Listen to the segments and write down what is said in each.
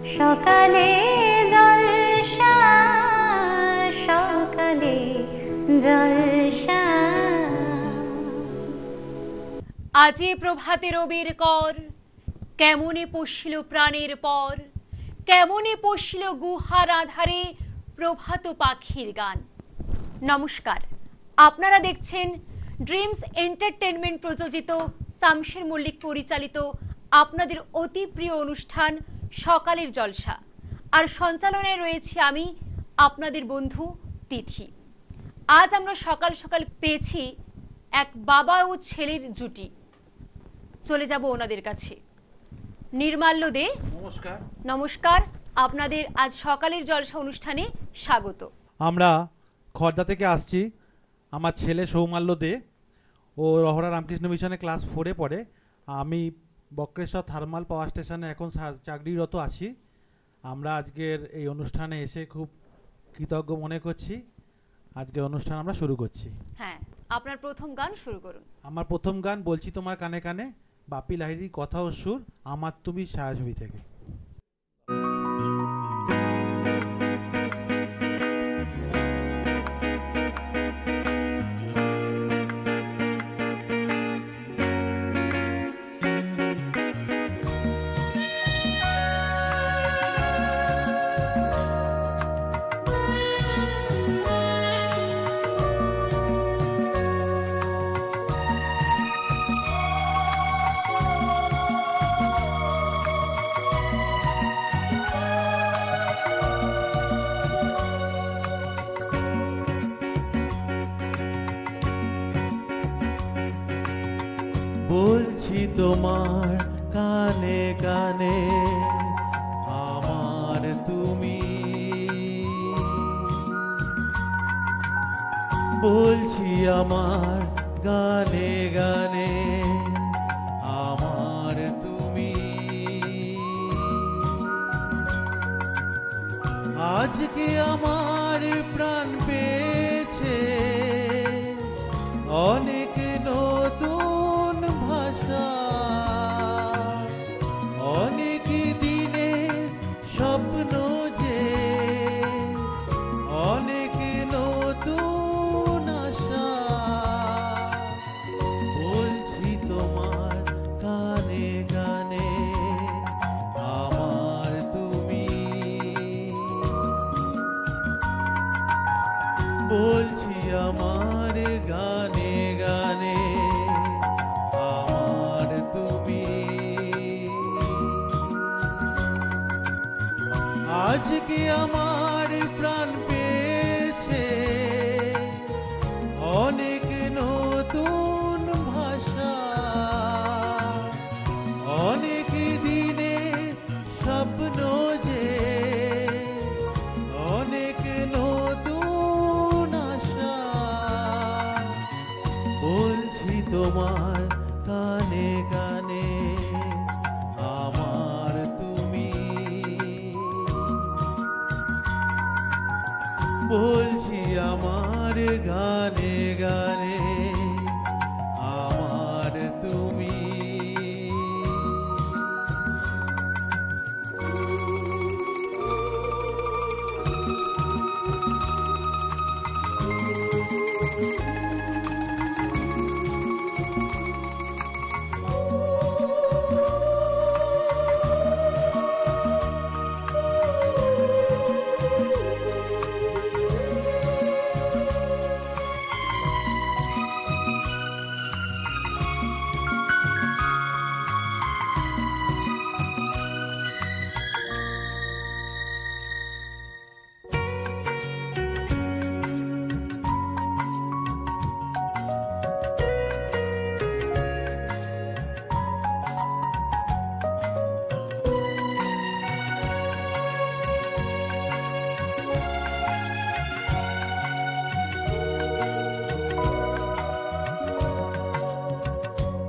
সকালে জলসা, সকালে জলসা। আজি প্রভাতে রবির কর, কেমনে পশিল প্রাণের পর, কেমনে পশিল গুহার আধারে প্রভাত পাখির গান। নমস্কার, আপনারা দেখছেন ড্রিমস এন্টারটেনমেন্ট প্রযোজিত, শামশের মল্লিক পরিচালিত আপনাদের অতি প্রিয় অনুষ্ঠান সকালের জলসা। আর সঞ্চালনায় রয়েছি আমি, আপনাদের বন্ধু তিথি। আজ আমরা সকাল সকাল পেয়েছি এক বাবা ও ছেলের জুটি। চলে যাব ওনাদের কাছে। নির্মাল্য দে, নমস্কার। নমস্কার, আপনাদের আজ সকালের জলসা অনুষ্ঠানে স্বাগত। আমরা খর্দা থেকে আসছি। আমার ছেলে সৌমাল্য দে, ও রহরা রামকৃষ্ণ মিশনে ক্লাস 4-এ পড়ে। আমি বক্রেশ্বর থার্মাল পাওয়ার স্টেশনে এখন চাকরিরত আছি। আমরা আজকের এই অনুষ্ঠানে এসে খুব কৃতজ্ঞ মনে করছি। আজকের অনুষ্ঠান আমরা শুরু করছি। হ্যাঁ, আপনার প্রথম গান শুরু করুন। আমার প্রথম গান বলছি তোমার কানে কানে, বাপি লাহিড়ির কথা ও সুর, আমার তুমি ছায়াছবি থেকে। বলছি তোমার কানে কানে, আমার তুমি। বলছি আমার গানে গানে, আমার তুমি। আজকে আমার প্রাণ পেয়েছে অনেক নতুন ভাষা, অনেক দিনের স্বপ্ন যে, অনেক নতুন আশা। বলছি তোমার কানে কানে, আমার তুমি। বলছি আমার গানে গানে, আমার তুমি। আজকে আমার প্রাণ পেয়েছে অনেক নতুন ভাষা, অনেক দিনে স্বপ্ন যে, অনেক নতুন আশা। বলছি তোমার কানে কানে, আমার তুমি। বলছি আমার গানে গানে, আমার তুমি।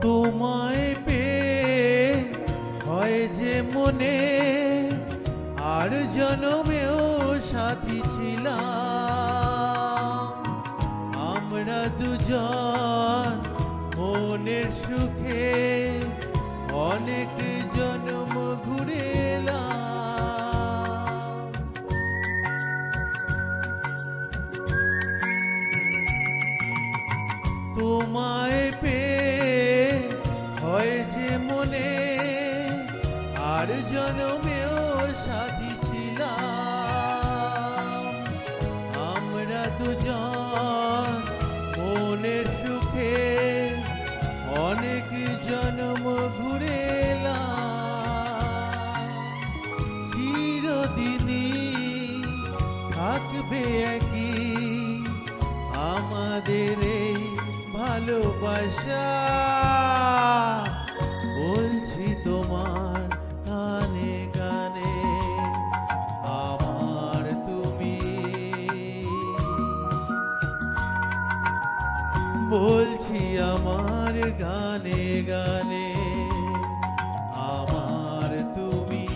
তোমায় পেয়ে হয় যে মনে, আর জনমেও সাথী ছিলাম। আমরা দুজন মনের সুখে অনেক জন্ম ঘুরে এলাম। জনমেও সাথী ছিলাম, আমরা দুজন মনের সুখে অনেক জন্ম ঘুরে এলাম। চিরদিনই থাকবে একই আমাদের এই ভালোবাসা, বলছি তোমার গানে গানে আমার তুমি, বলছি আমার গানে গানে আমার তুমি।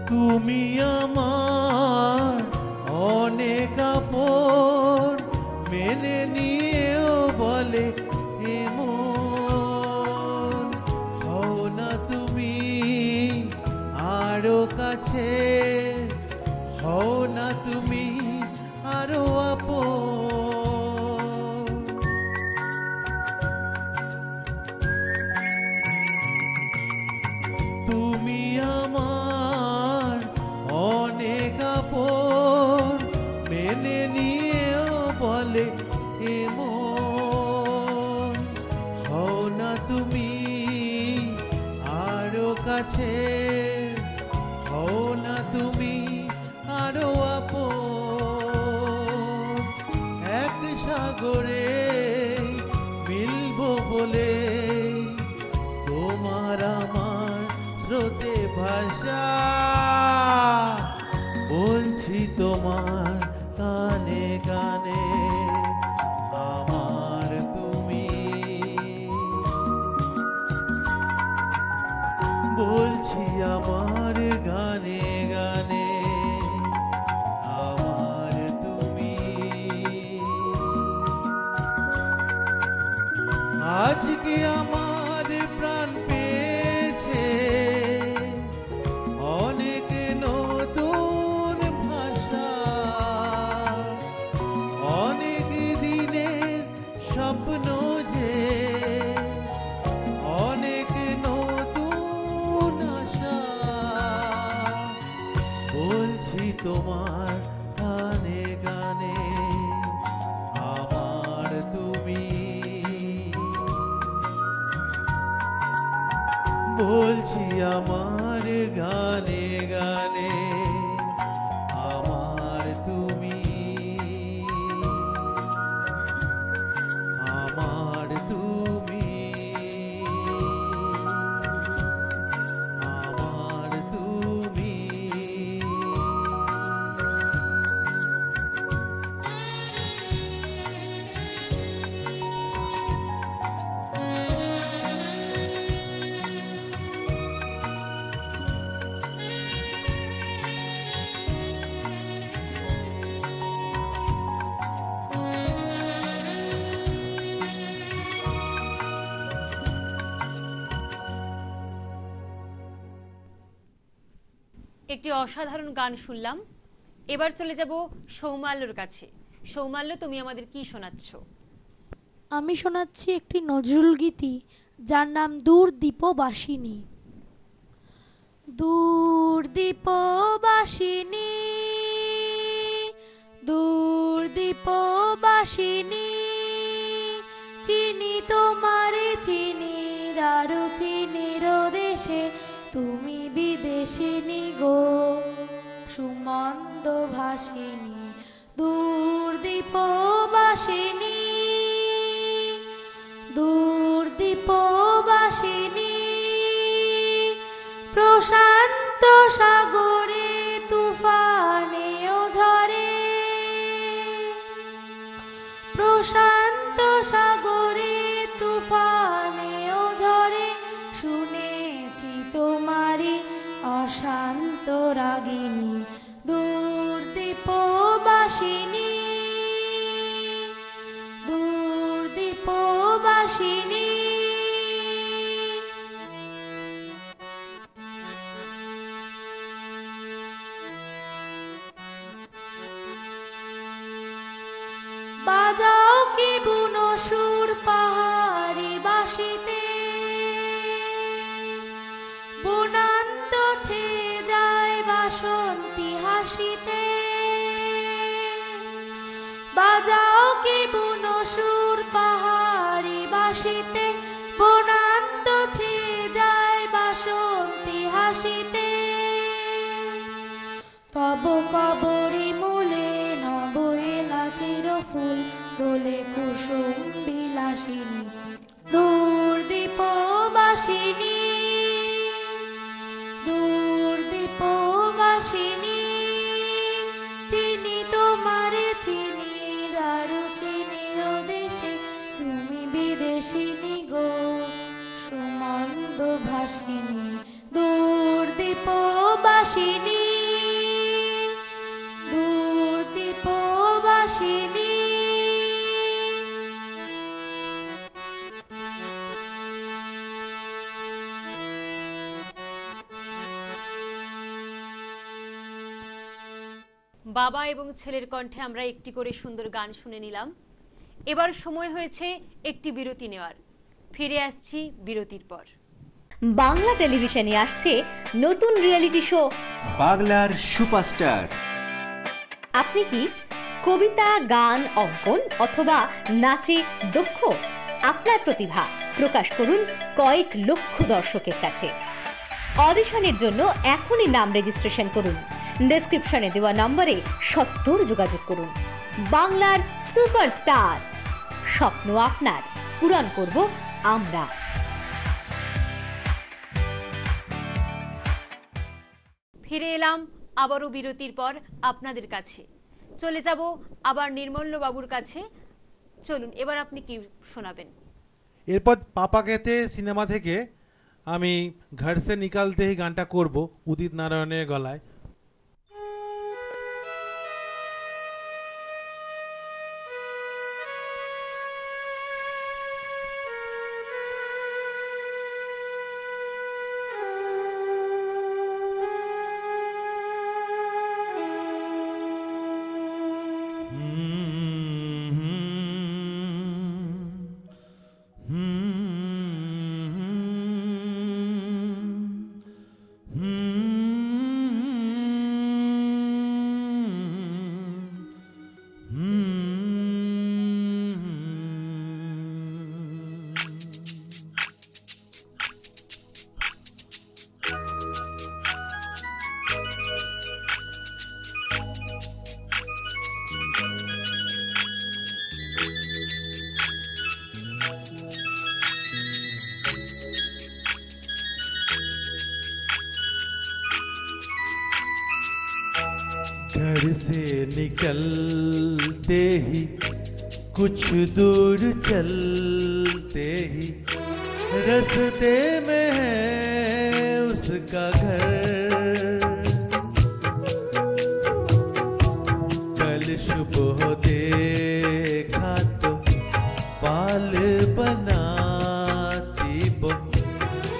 তুমি আমার অনেক আপন, মেনে নিয়েও বলে এমন, হও না তুমি আরো কাছে, হও না তুমি আরো আপন। তুমি আমার অনেক আপন, মেনে নিয়েও বলে এমন, হও না তুমি আরো কাছে, হও না তুমি আরো আপন। এক সাগরে মিলবো বলে তোমার আমার স্রোতে ভাষা, বলছি তোমার গানে গানে আমার তুমি, বলছি আমার গানে গানে আমার তুমি। আজকে আমার প্রাণ পেয়েছে অনেক নতুন ভাষা, অনেক দিনের স্বপ্ন যে অনেক নতুন আশা, বলছি তোমার গানে গানে আমার তুমি, বলছি আমার গানে গানে আমার তুমি, আমার তুমি, আমার তুমি। একটি অসাধারণ গান শুনলাম। এবার চলে যাব সৌমাল্যর কাছে। সৌমাল্য, তুমি আমাদের কি শোনাচ্ছ? আমি শোনাচ্ছি একটি নজরুল গীতি যার নাম দূর দীপবাসিনী। দূর দীপবাসিনী, দূর দীপবাসিনী, চিনি তোমারে চিনি আরো চিনির দেশে, তুমি বিদেশিনী গো সুমন্দ ভাসিনী। দূর দীপবাসিনী, দূর দীপবাসিনী, সাগরে তুফানেও ঝরে, প্রশান্ত সাগরে তুফানেও ঝরে, শুনেছি তোমারি অশান্ত রাগিনী দূরদীপবাসিনী, দূরদীপবাসিনী। বাজাও কি বুনো সুর পাহাড়ি বাসিতে, বুনান্ত ছে যায় বাসন্তী হাসিতে। বাজাও কি বুনো সুর পাহাড়ি বাসিতে, বুনান্ত ছে যায় বাসন্তী হাসিতে। তব কবরী মূলে নব এলা চিরফুল, দোলে কুসুম বিলাসিনী দূরদীপবাসিনী, দূরদীপবাসিনী। চিনি তোমারে চিনি দারু চিনির দেশে, তুমি বিদেশিনী গো সুমন্দ ভাসিনী দূরদীপবাসিনী, দূরদীপবাসিনী। বাবা এবং ছেলের কণ্ঠে আমরা একটি করে সুন্দর গান শুনে নিলাম। এবার সময় হয়েছে একটি বিরতি নেওয়ার। ফিরে আসছি বিরতির পর। বাংলা টেলিভিশনে আসছে নতুন রিয়েলিটি শো বাংলার সুপারস্টার। আপনি কি কবিতা, গান, অঙ্কন অথবা নাচে দক্ষ? আপনার প্রতিভা প্রকাশ করুন কয়েক লক্ষ দর্শকের কাছে। অডিশনের জন্য এখনই নাম রেজিস্ট্রেশন করুন। ডেসক্রিপশনে দেওয়া নম্বরে সত্তর যোগাযোগ করুন। বাংলার সুপারস্টার, স্বপ্ন আপনার, পূরণ করব আমরা। ফিরে এলাম আবারও বিরতির পর আপনাদের কাছে। চলে যাব আবার নির্মল্য বাবুর কাছে। চলুন, এবার আপনি কি শোনাবেন? এরপর পাপা কেতে সিনেমা থেকে আমি ঘর সে নিকালতে হি গানটা করব উদিত নারায়ণের গলায়। घर से निकलते ही कुछ दूर चलते ही रास्ते में है उसका घर। कल सुबह देखा तो पाल बनाती वो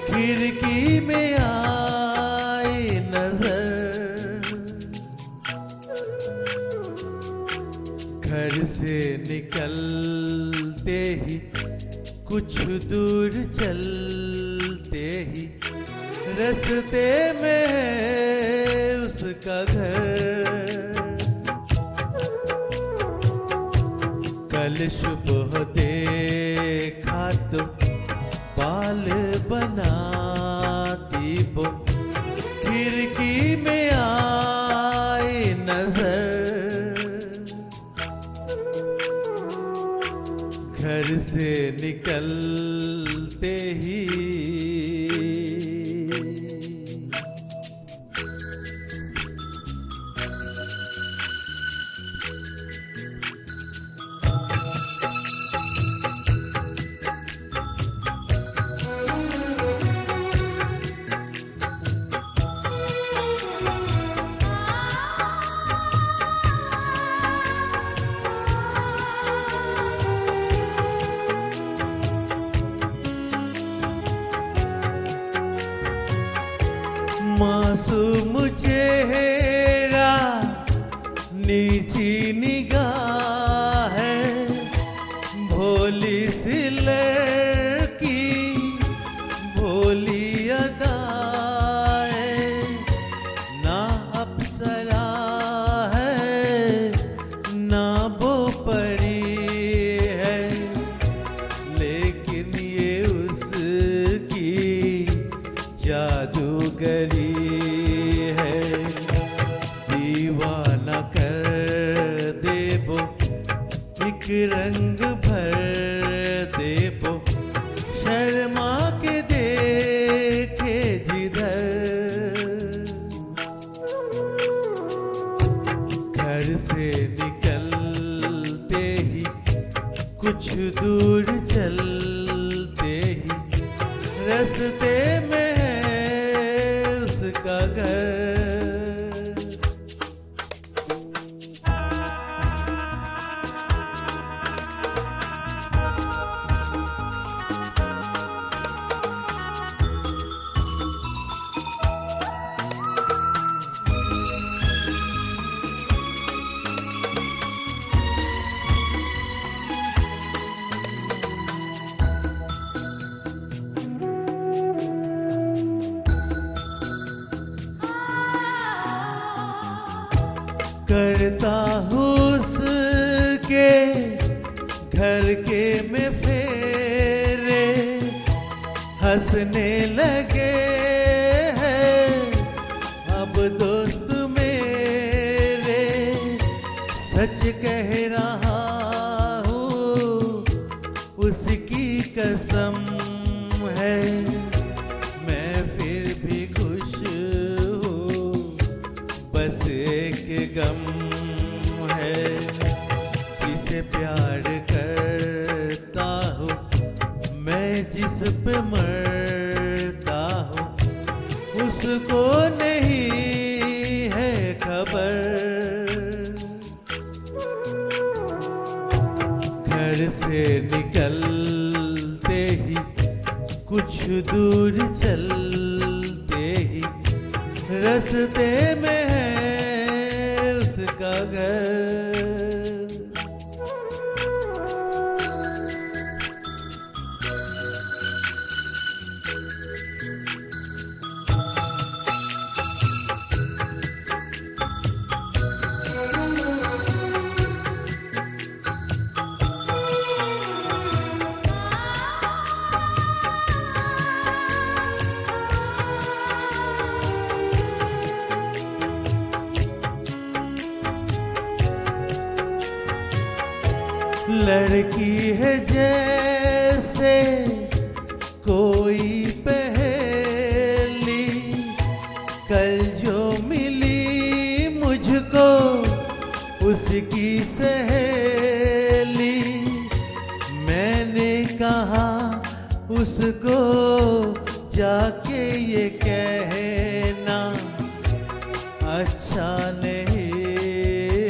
खिड़की में आई नजर। घर से निकलते ही कुछ दूर चलते ही रास्ते में है उसका घर। कल सुबह देखा तो पाल बनाती वो खिड़की में आई नजर। घर से निकलते ही मासूम चेहरा नीची निगाह है, भोली सी लड़की भोली अदाए, ना अप्सरा है ना वो परी है, लेकिन ये उसकी जादूगरी है। दीवाना कर दे वो एक रंग भर दे वो, शर्मा के देखे जिधर। घर से निकलते ही कुछ दूर चलते ही रास्ते में है उसका घर। करता हूँ उसके घर के में फेरे, हंसने लगे हैं अब दोस्त मेरे। सच कह रहा हूँ उसकी कसम है, मैं फिर भी खुश हूँ, बस एक गम है। जिसे प्यार करता हूँ मैं, जिस पे मरता हूँ उसको नहीं है खबर। घर से निकलते ही कुछ दूर चलते ही रास्ते में है उसका घर। लड़की है जैसे कोई पहेली, कल जो मिली मुझको उसकी सहेली। मैंने कहा उसको जाके ये कहना अच्छा नहीं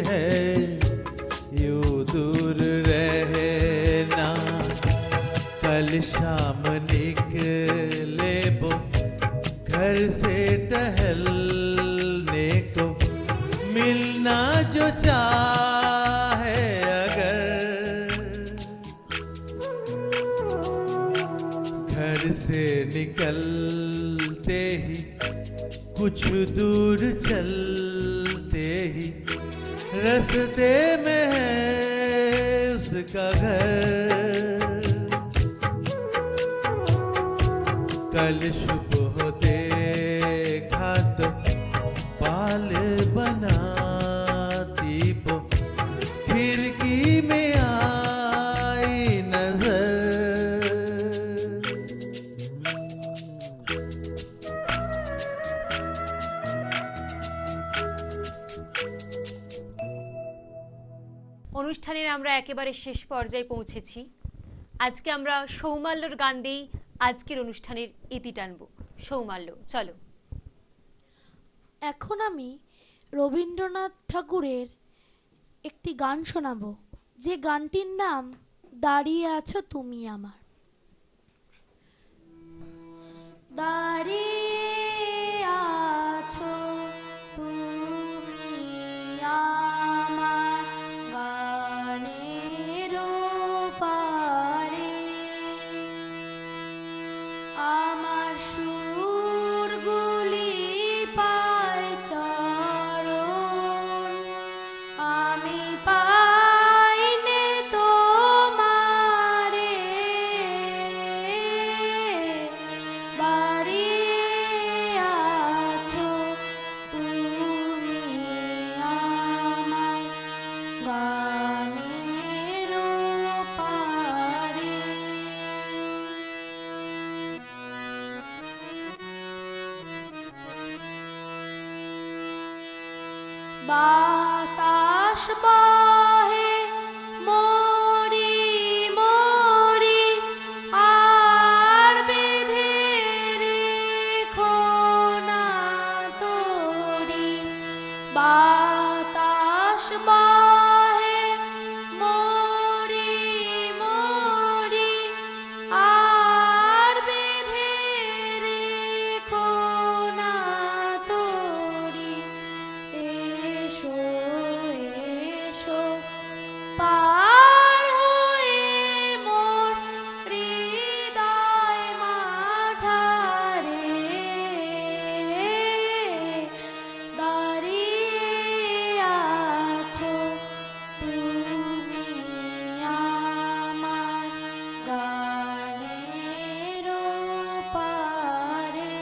है यूं दूर रहना। कल शाम निकले वो घर से टहलने को, मिलना जो चाहे अगर। घर से निकलते ही कुछ दूर चलते ही रास्ते में है उसका घर। कल सुबह देखा तो पाल बनाती वो, खिड़की में आई नजर। অনুষ্ঠানের আমরা একেবারে শেষ পর্যায়ে পৌঁছেছি। আজকে আমরা সৌমাল্যর গান দিয়েই আজকের অনুষ্ঠানের ইতি টানব। সৌমাল্য, চলো। এখন আমি রবীন্দ্রনাথ ঠাকুরের একটি গান শোনাবো, যে গানটির নাম দাঁড়িয়ে আছো তুমি আমার। দাঁড়িয়ে বাতাস বহে মরি মরি আর বেঁধে রেখো না তোরি। বাতাস বহে মরি মরি আর বেঁধে রেখো না তোরি। এসো এসো পার হয়ে মোর হৃদয় মাঝারে দাঁড়িয়ে আছো তুমি আমার গানের পারে।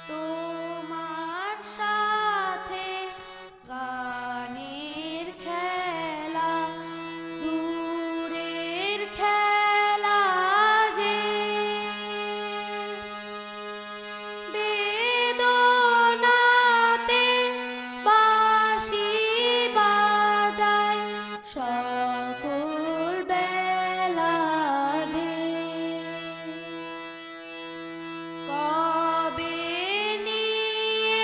তোমার সাথে গানের খেলা দূরের খেলা যে বেদনাতে বাঁশি বাজায় সকল বেলা যে। কবে নিয়ে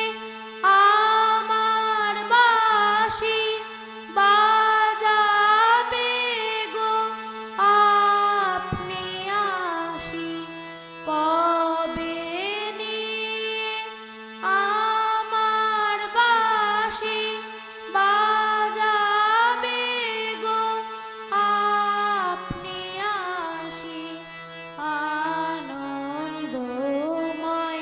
আমার বাঁশি বাজাবে গো আপনি আসি। কবে নিয়ে আমার বাঁশি বাজাবে গো আপনি আসি। আনন্দময়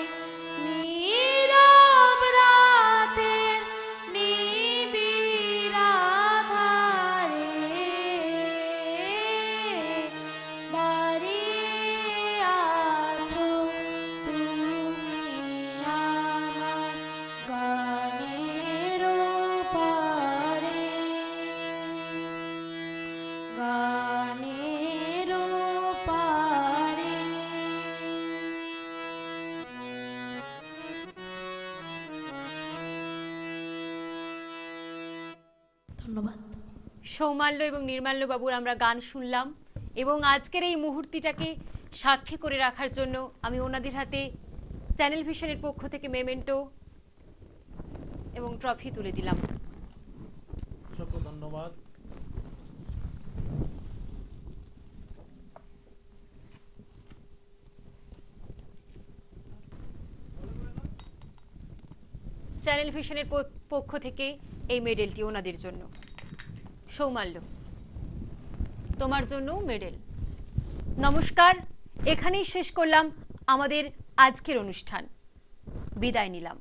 নীরব রাতের নিবিড় আধারে দাঁড়িয়ে আছো তুমি আমার গানের পারে। গানের পারে। ধন্যবাদ। সৌমাল্য এবং নির্মাল্য বাবুর আমরা গান শুনলাম এবং আজকের এই মুহূর্তটাকে সাক্ষী করে রাখার জন্য আমি ওনাদের হাতে চ্যানেল ভিশনের পক্ষ থেকে মেমেন্টো এবং ট্রফি তুলে দিলাম। অসংখ্য ধন্যবাদ। চ্যানেল ভিশনের পক্ষ থেকে এই মেডেলটি ওনাদের জন্য। সৌমাল্য, তোমার জন্য মেডেল। নমস্কার, এখানেই শেষ করলাম আমাদের আজকের অনুষ্ঠান। বিদায় নিলাম।